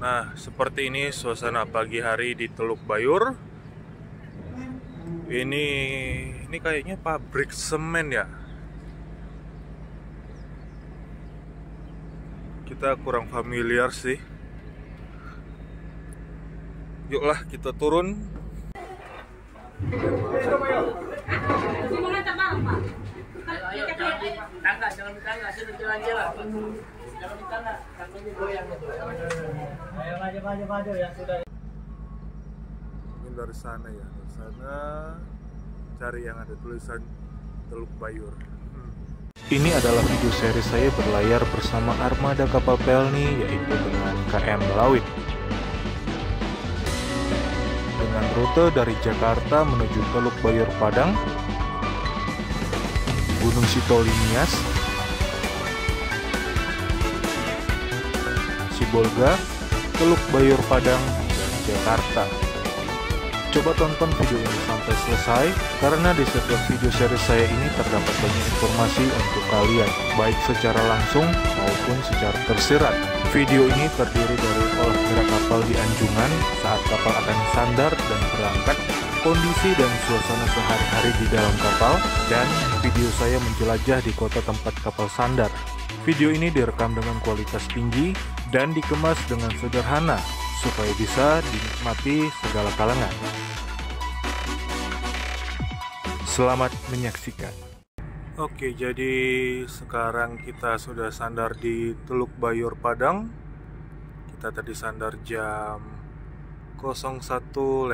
Nah, seperti ini suasana pagi hari di Teluk Bayur. Ini kayaknya pabrik semen ya. Kita kurang familiar sih. Yuklah kita turun. Maju ya sudah. Mungkin dari sana ya, dari sana cari yang ada tulisan Teluk Bayur. Ini adalah video seri saya berlayar bersama armada kapal pelni, yaitu dengan KM Lawit. Dengan rute dari Jakarta menuju Teluk Bayur Padang, Gunung Sitolinias, Sibolga, Teluk Bayur Padang, dan Jakarta. Coba tonton video ini sampai selesai, karena di setiap video seri saya ini terdapat banyak informasi untuk kalian, baik secara langsung maupun secara tersirat. Video ini terdiri dari olah gerak kapal di anjungan saat kapal akan sandar dan berangkat, kondisi dan suasana sehari-hari di dalam kapal, dan video saya menjelajah di kota tempat kapal sandar. Video ini direkam dengan kualitas tinggi dan dikemas dengan sederhana supaya bisa dinikmati segala kalangan. Selamat menyaksikan. Oke, jadi sekarang kita sudah sandar di Teluk Bayur Padang. Kita tadi sandar jam 01.50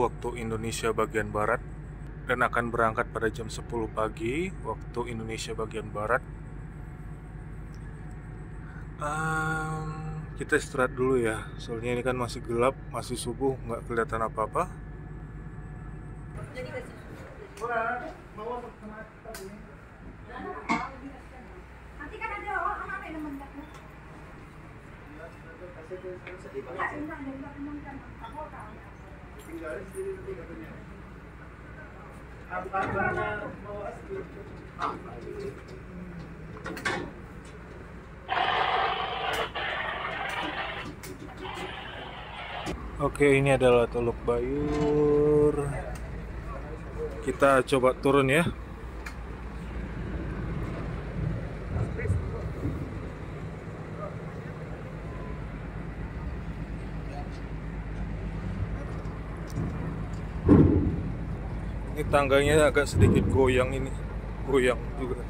waktu Indonesia bagian Barat dan akan berangkat pada jam 10 pagi waktu Indonesia bagian Barat. Kita istirahat dulu ya, soalnya ini kan masih gelap, masih subuh, nggak kelihatan apa-apa. Nanti kan ada orang apa yang mendapatkan? Oke, ini adalah Teluk Bayur. Kita coba turun ya. Ini tangganya agak sedikit goyang ini. Goyang juga.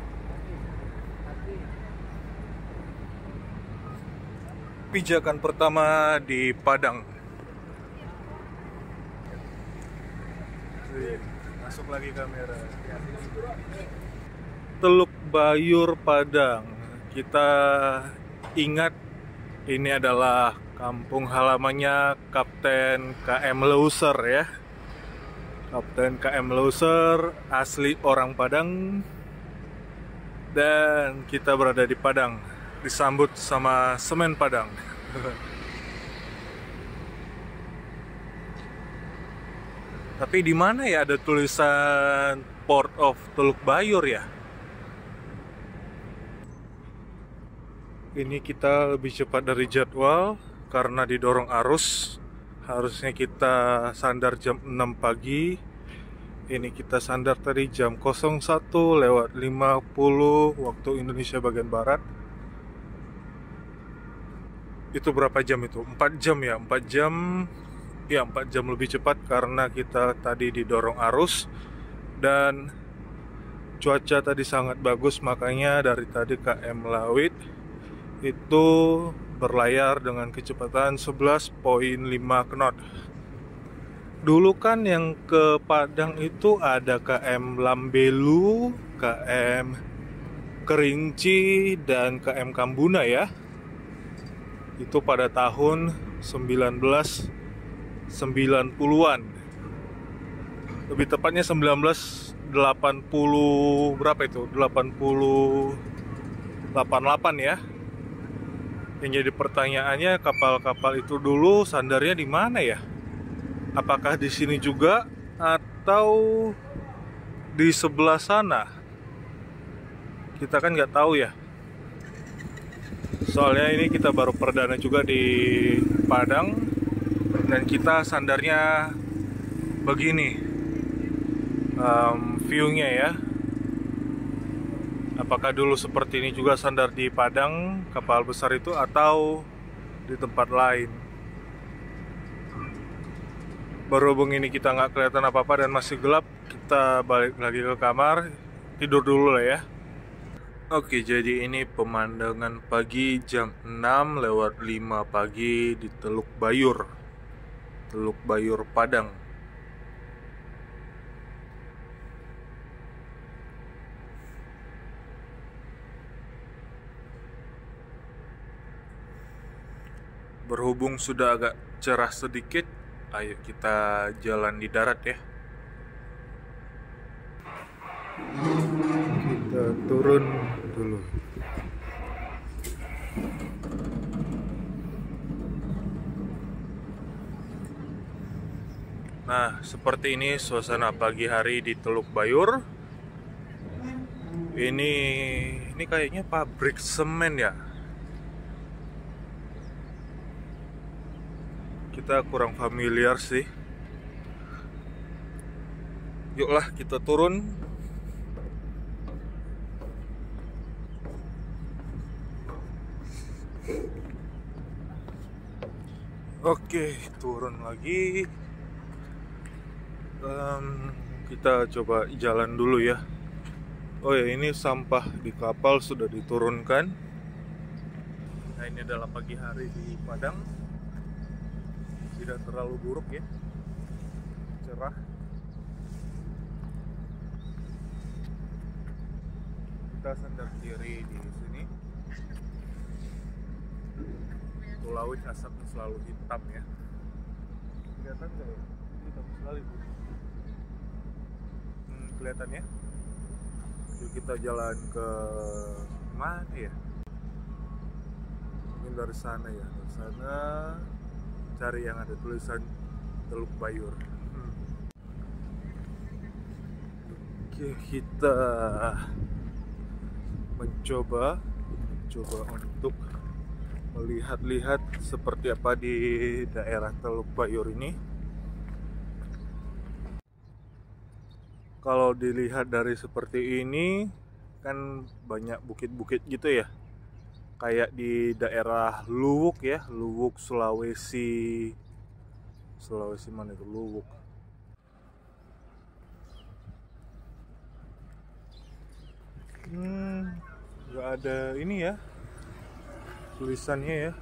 Pijakan pertama di Padang. Masuk lagi kamera. Teluk Bayur Padang. Kita ingat ini adalah kampung halamannya Kapten KM Leuser ya. Kapten KM Leuser asli orang Padang. Dan kita berada di Padang, disambut sama semen Padang. Tapi di mana ya ada tulisan Port of Teluk Bayur ya? Ini kita lebih cepat dari jadwal karena didorong arus. Harusnya kita sandar jam 6 pagi. Ini kita sandar tadi jam 01.50 waktu Indonesia bagian Barat. Itu berapa jam itu? 4 jam ya? 4 jam. Ya, 4 jam lebih cepat karena kita tadi didorong arus dan cuaca tadi sangat bagus, makanya dari tadi KM Lawit itu berlayar dengan kecepatan 11.5 knot. Dulu kan yang ke Padang itu ada KM Lambelu, KM Kerinci, dan KM Kambuna ya. Itu pada tahun 1990-an. Lebih tepatnya 1980 berapa itu? 88 ya. Yang jadi pertanyaannya, kapal-kapal itu dulu sandarnya di mana ya? Apakah di sini juga atau di sebelah sana? Kita kan nggak tahu ya. Soalnya ini kita baru perdana juga di Padang, dan kita sandarnya begini view-nya ya. Apakah dulu seperti ini juga sandar di Padang, kapal besar itu, atau di tempat lain? Berhubung ini kita nggak kelihatan apa-apa dan masih gelap, kita balik lagi ke kamar, tidur dulu lah ya. Oke, jadi ini pemandangan pagi jam 6:05 pagi di Teluk Bayur Padang. Berhubung sudah agak cerah sedikit, ayo kita jalan di darat ya. Kita turun dulu. Nah, seperti ini suasana pagi hari di Teluk Bayur. Ini kayaknya pabrik semen ya. Kita kurang familiar sih. Yuklah kita turun. Oke, turun lagi. Kita coba jalan dulu ya. Oh ya, ini sampah di kapal sudah diturunkan. Nah, ini adalah pagi hari di Padang. Tidak terlalu buruk ya, cerah. Kita sandar kiri di sini. Laut asapnya selalu hitam ya. Kelihatan nggak ya? Hitam sekali Bu. Kelihatan ya? Yuk kita jalan ke mana ya? Mungkin dari sana ya. Dari sana cari yang ada tulisan Teluk Bayur. Oke, kita mencoba untuk melihat-lihat seperti apa di daerah Teluk Bayur ini. Kalau dilihat dari seperti ini kan banyak bukit-bukit gitu ya, kayak di daerah Luwuk ya, Luwuk Sulawesi mana itu, Luwuk. Nggak ada ini ya tulisannya ya.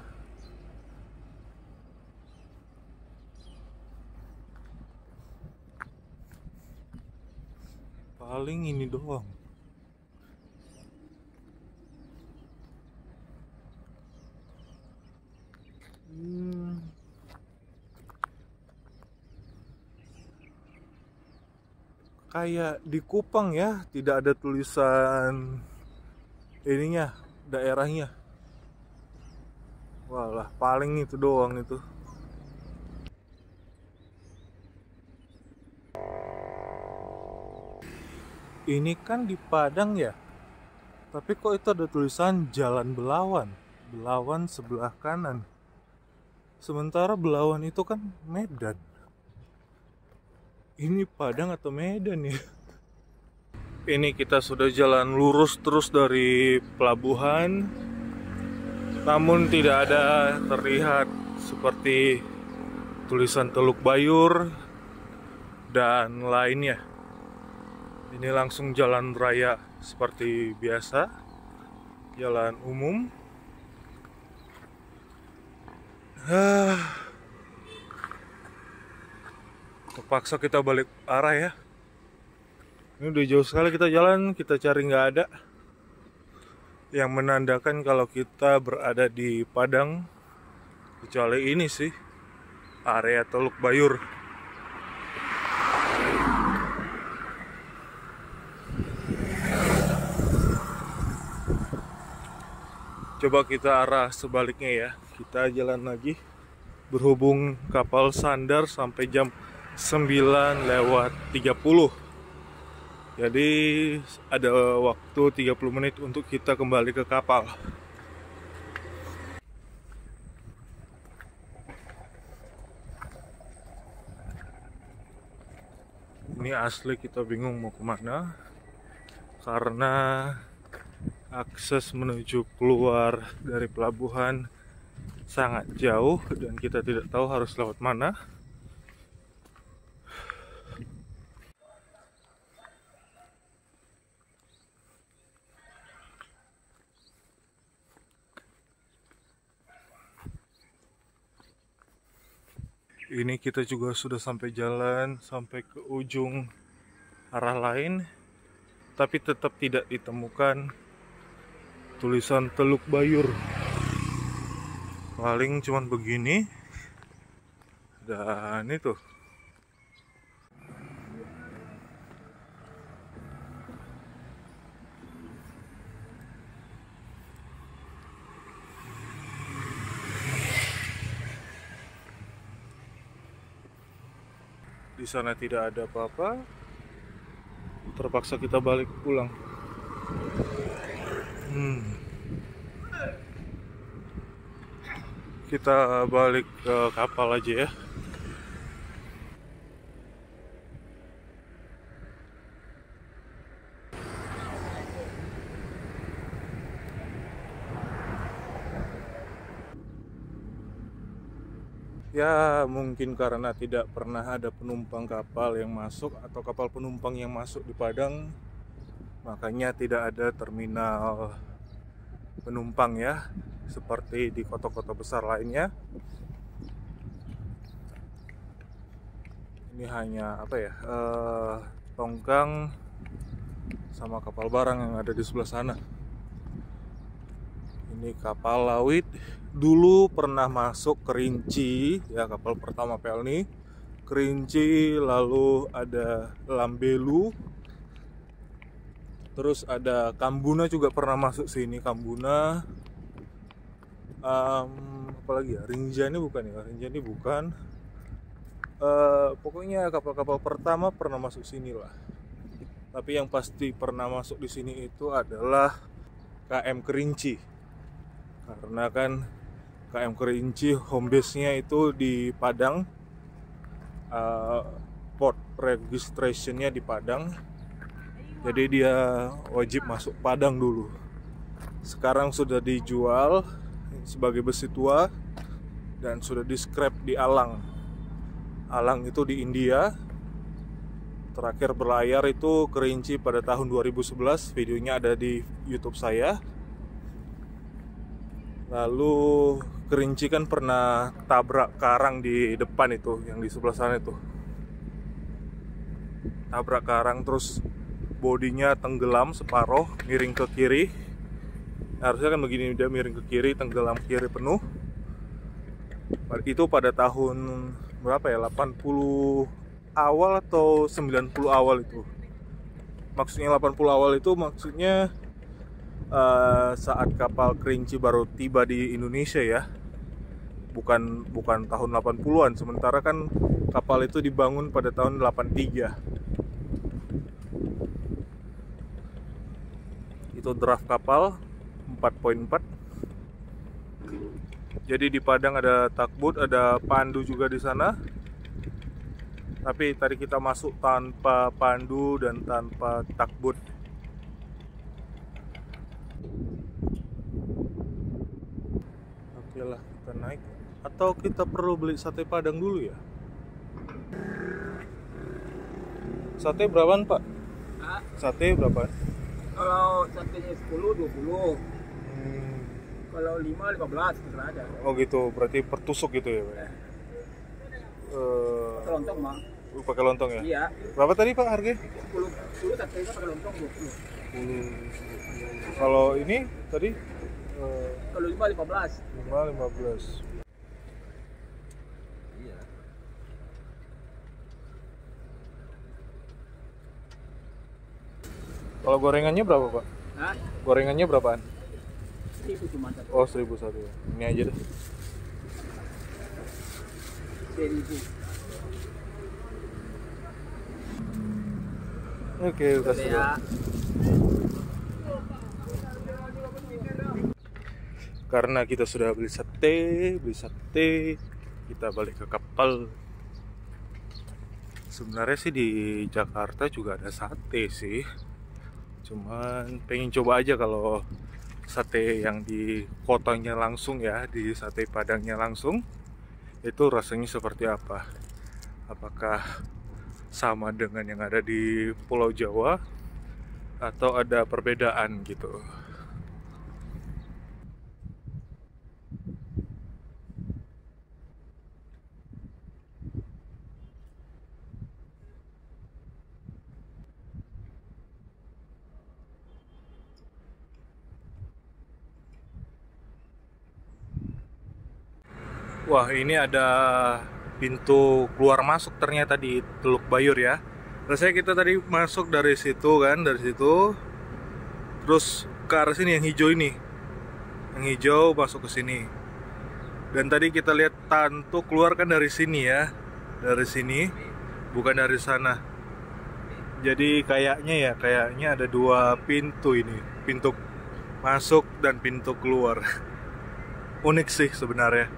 Paling ini doang. Kayak di Kupang ya, tidak ada tulisan ininya, daerahnya. Walah, paling itu doang itu. Ini kan di Padang ya, tapi kok itu ada tulisan Jalan Belawan, Belawan sebelah kanan. Sementara Belawan itu kan Medan. Ini Padang atau Medan ya? Ini kita sudah jalan lurus terus dari pelabuhan, namun tidak ada terlihat seperti tulisan Teluk Bayur dan lainnya. Ini langsung jalan raya seperti biasa, jalan umum. Terpaksa kita balik arah ya. Ini udah jauh sekali kita jalan, kita cari nggak ada yang menandakan kalau kita berada di Padang, kecuali ini sih, area Teluk Bayur. Coba kita arah sebaliknya ya, kita jalan lagi. Berhubung kapal sandar sampai jam 9:30. Jadi ada waktu 30 menit untuk kita kembali ke kapal. Ini asli kita bingung mau kemana karena akses menuju keluar dari pelabuhan sangat jauh dan kita tidak tahu harus lewat mana. Ini kita juga sudah sampai jalan sampai ke ujung arah lain, tapi tetap tidak ditemukan tulisan Teluk Bayur. Paling cuman begini dan itu. Di sana tidak ada apa-apa. Terpaksa kita balik pulang. Kita balik ke kapal aja ya. Ya mungkin karena tidak pernah ada penumpang kapal yang masuk atau kapal penumpang yang masuk di Padang, makanya tidak ada terminal penumpang ya, seperti di kota-kota besar lainnya. Ini hanya apa ya, tongkang sama kapal barang yang ada di sebelah sana. Ini kapal laut. Dulu pernah masuk Kerinci ya, kapal pertama Pelni Kerinci, lalu ada Lambelu, terus ada Kambuna juga pernah masuk sini. Kambuna, apalagi ya, Rinjani bukan ya, Rinjani bukan. Pokoknya kapal-kapal pertama pernah masuk sini lah. Tapi yang pasti pernah masuk di sini itu adalah KM Kerinci, karena kan KM Kerinci home base-nya itu di Padang, port registration-nya di Padang, jadi dia wajib masuk Padang dulu. Sekarang sudah dijual sebagai besi tua dan sudah di-scrap di Alang. Alang itu di India. Terakhir berlayar itu Kerinci pada tahun 2011, videonya ada di YouTube saya. Lalu Kerinci kan pernah tabrak karang di depan itu, yang di sebelah sana itu. Tabrak karang terus bodinya tenggelam separuh, miring ke kiri. Harusnya kan begini, dia miring ke kiri, tenggelam kiri penuh. Itu pada tahun berapa ya, 80 awal atau 90 awal itu. Maksudnya 80 awal itu maksudnya saat kapal Kerinci baru tiba di Indonesia ya, bukan tahun 80-an. Sementara kan kapal itu dibangun pada tahun 83. Itu draft kapal 4.4. Jadi di Padang ada takbut, ada pandu juga di sana. Tapi tadi kita masuk tanpa pandu dan tanpa takbut. Oke lah, kita naik. Atau kita perlu beli sate Padang dulu ya? Sate berapaan Pak? Hah? Sate berapaan? Kalau satenya 10, 20. Kalau 5, 15 terserah ada. Oh gitu, berarti per tusuk gitu ya Pak? Pakai lontong mah. Pakai lontong ya? Iya. Berapa tadi Pak harganya? 10 satenya pakai lontong 20. Kalau ini tadi? Kalau 5, 15. 15. Iya. Kalau gorengannya berapa Pak? Hah? Gorengannya berapaan? 1000 cuma satu. Oh 1.001 ya. Ini aja deh. 1000. Oke, udah Ya. sudah. Karena kita sudah beli sate, kita balik ke kapal. Sebenarnya sih di Jakarta juga ada sate sih. Cuman pengen coba aja kalau sate yang di kotanya langsung ya, di sate Padangnya langsung, itu rasanya seperti apa. Apakah sama dengan yang ada di Pulau Jawa atau ada perbedaan gitu. Wah, ini ada pintu keluar masuk ternyata di Teluk Bayur ya. Rasanya kita tadi masuk dari situ kan, dari situ. Terus ke arah sini yang hijau ini. Yang hijau masuk ke sini. Dan tadi kita lihat Tanto keluar kan dari sini ya. Dari sini, bukan dari sana. Jadi kayaknya ada dua pintu ini. Pintu masuk dan pintu keluar. Unik sih sebenarnya.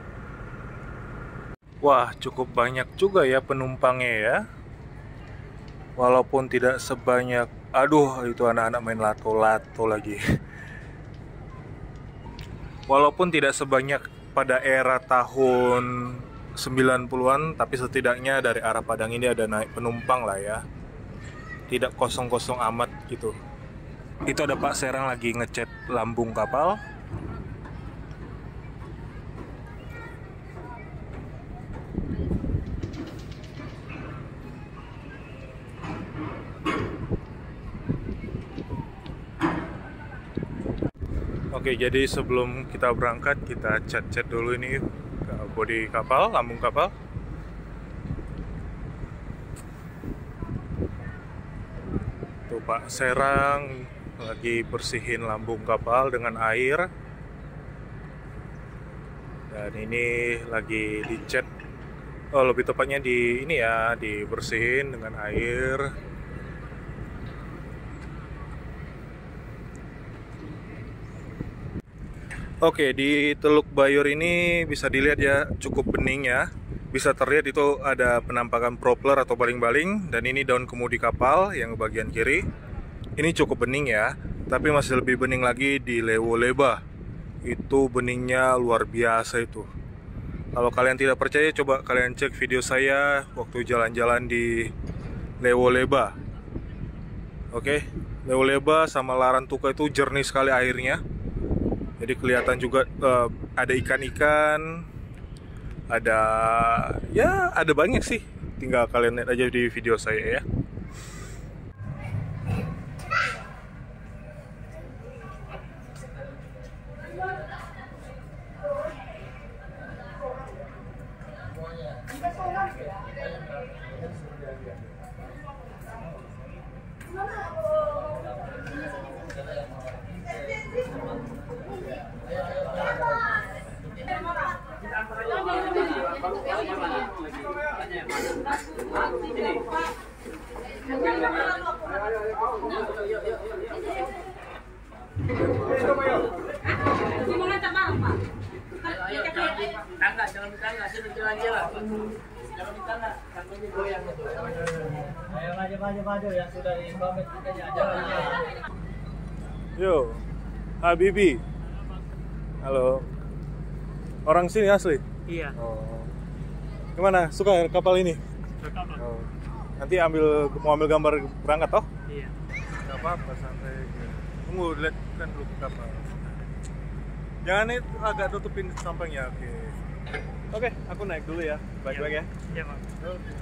Wah, cukup banyak juga ya penumpangnya ya. Walaupun tidak sebanyak, aduh itu anak-anak main lato-lato lagi. Walaupun tidak sebanyak pada era tahun 90-an, tapi setidaknya dari arah Padang ini ada naik penumpang lah ya. Tidak kosong-kosong amat gitu. Itu ada Pak Serang lagi ngecat lambung kapal. Oke, jadi sebelum kita berangkat, kita cat-cat dulu ini bodi kapal, lambung kapal. Tuh Pak Serang lagi bersihin lambung kapal dengan air. Dan ini lagi dicat, oh lebih tepatnya di ini ya, dibersihin dengan air. Oke, di Teluk Bayur ini bisa dilihat ya, cukup bening ya. Bisa terlihat itu ada penampakan propeller atau baling-baling. Dan ini daun kemudi kapal yang bagian kiri. Ini cukup bening ya, tapi masih lebih bening lagi di Lewo Leba. Itu beningnya luar biasa itu. Kalau kalian tidak percaya, coba kalian cek video saya waktu jalan-jalan di Lewo Leba. Oke, Lewo Leba sama Larantuka itu jernih sekali airnya. Jadi kelihatan juga ada ikan-ikan, ada banyak sih. Tinggal kalian lihat aja di video saya ya. Yo, Habibi. Halo. Orang sini asli? Iya. Oh. Gimana? Suka kapal ini? Suka, Bang. Oh. Nanti mau ambil gambar berangkat toh? Iya. Gak apa-apa, santai aja. Tunggu, lihat kan dulu kapal. Jangan itu agak tutupin sampingnya, oke. Oke, aku naik dulu ya. Baik-baik ya. Iya, Bang. Oke.